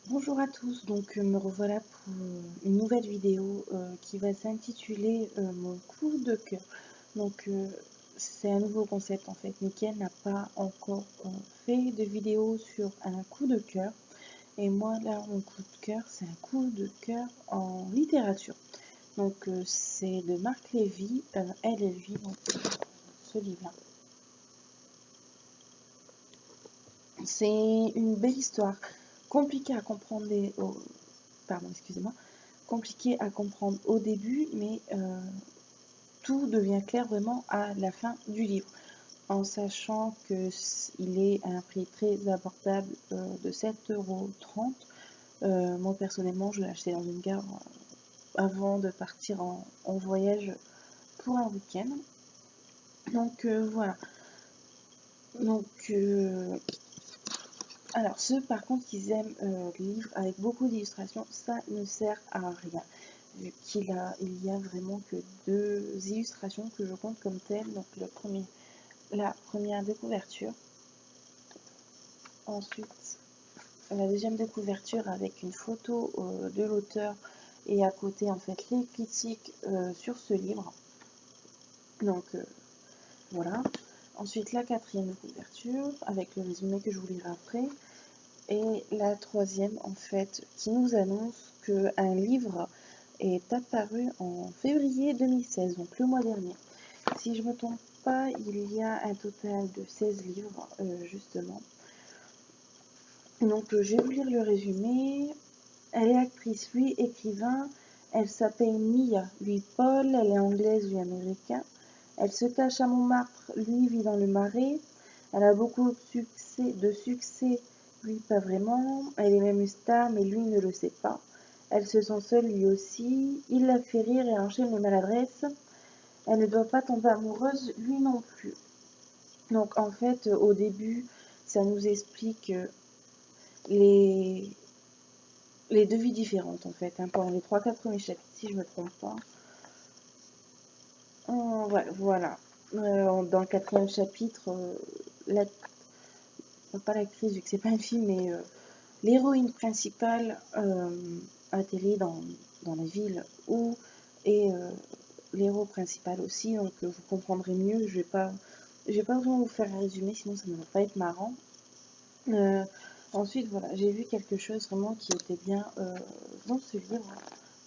Bonjour à tous, donc me revoilà pour une nouvelle vidéo qui va s'intituler mon coup de cœur. Donc c'est un nouveau concept en fait. Mickaël n'a pas encore fait de vidéo sur un coup de cœur. Et moi là, mon coup de cœur, c'est un coup de cœur en littérature. Donc c'est de Marc Lévy, Elle et lui, donc ce livre-là. C'est une belle histoire, compliquée à comprendre pardon, excusez-moi, compliqué à comprendre au début, mais tout devient clair vraiment à la fin du livre, en sachant qu'il est à un prix très abordable de 7,30 €. Moi personnellement, je l'ai acheté dans une gare avant de partir en voyage pour un week-end. Donc voilà. Donc alors ceux par contre qui aiment les livres avec beaucoup d'illustrations, ça ne sert à rien. Vu il y a vraiment que deux illustrations que je compte comme telles. Donc la première découverture, ensuite la deuxième découverture avec une photo de l'auteur et à côté en fait les critiques sur ce livre. Donc voilà. Ensuite la quatrième couverture avec le résumé que je vous lirai après. Et la troisième en fait qui nous annonce qu'un livre est apparu en février 2016, donc le mois dernier. Si je ne me trompe pas, il y a un total de 16 livres justement. Donc je vais vous lire le résumé. Elle est actrice, lui écrivain. Elle s'appelle Mia, lui Paul. Elle est anglaise, lui américain. Elle se cache à Montmartre, lui vit dans le Marais. Elle a beaucoup de succès, lui pas vraiment. Elle est même une star, mais lui ne le sait pas. Elle se sent seule, lui aussi. Il la fait rire et enchaîne les maladresses. Elle ne doit pas tomber amoureuse, lui non plus. Donc en fait, au début, ça nous explique les, les deux vies différentes en fait, hein, pendant les 3-4 premiers chapitres, si je ne me trompe pas. Ouais, voilà. Dans le quatrième chapitre, pas l'actrice vu que c'est pas un film, mais l'héroïne principale atterrit dans la ville où est l'héros principal aussi, donc vous comprendrez mieux. Je vais pas vraiment vous faire un résumé, sinon ça ne va pas être marrant. Ensuite, voilà, j'ai vu quelque chose vraiment qui était bien dans ce livre.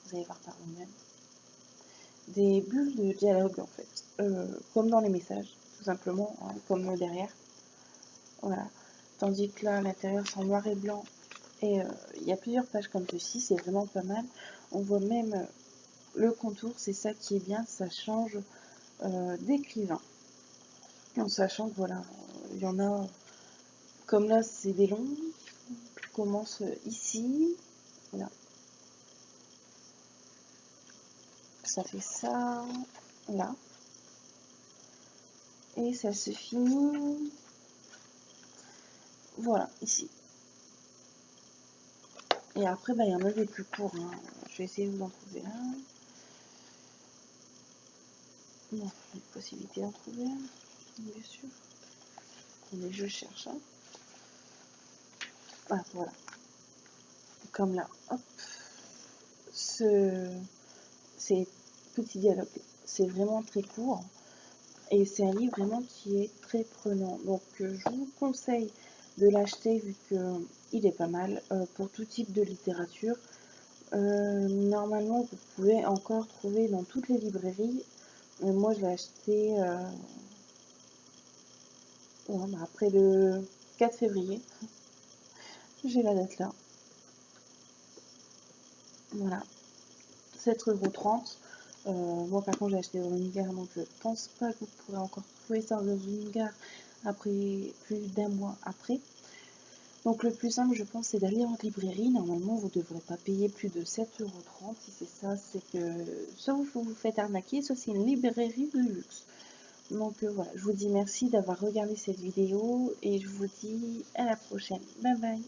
Vous allez voir par vous-même. Des bulles de dialogue en fait, comme dans les messages, tout simplement, hein, comme derrière. Voilà. Tandis que là, à l'intérieur, c'est en noir et blanc. Et il y a plusieurs pages comme ceci, c'est vraiment pas mal. On voit même le contour, c'est ça qui est bien, ça change d'écrivain. En sachant que voilà, il y en a, comme là, c'est des longs. Je commence ici. Voilà. Ça fait ça, là. Et ça se finit, voilà, ici. Et après, bah, il y en a des plus courts. Hein. Je vais essayer de vous en trouver un. Non, il y a une possibilité d'en trouver un, bien sûr. Mais je cherche. Hein. Ah, voilà. Comme là. Hop. Ces petits dialogues, c'est vraiment très court. Et c'est un livre vraiment qui est très prenant. Donc, je vous conseille de l'acheter vu qu'il est pas mal pour tout type de littérature. Normalement, vous pouvez encore trouver dans toutes les librairies. Moi, je l'ai acheté ouais, bah, après le 4 février. J'ai la date là. Voilà. 7,30 €. Moi, par contre, j'ai acheté dans une gare, donc je pense pas que vous pourrez encore trouver ça dans une gare après plus d'un mois après. Donc le plus simple, je pense, c'est d'aller en librairie. Normalement, vous ne devrez pas payer plus de 7,30 €. Si c'est ça, c'est que soit vous vous faites arnaquer, soit c'est une librairie de luxe. Donc voilà, je vous dis merci d'avoir regardé cette vidéo et je vous dis à la prochaine. Bye bye.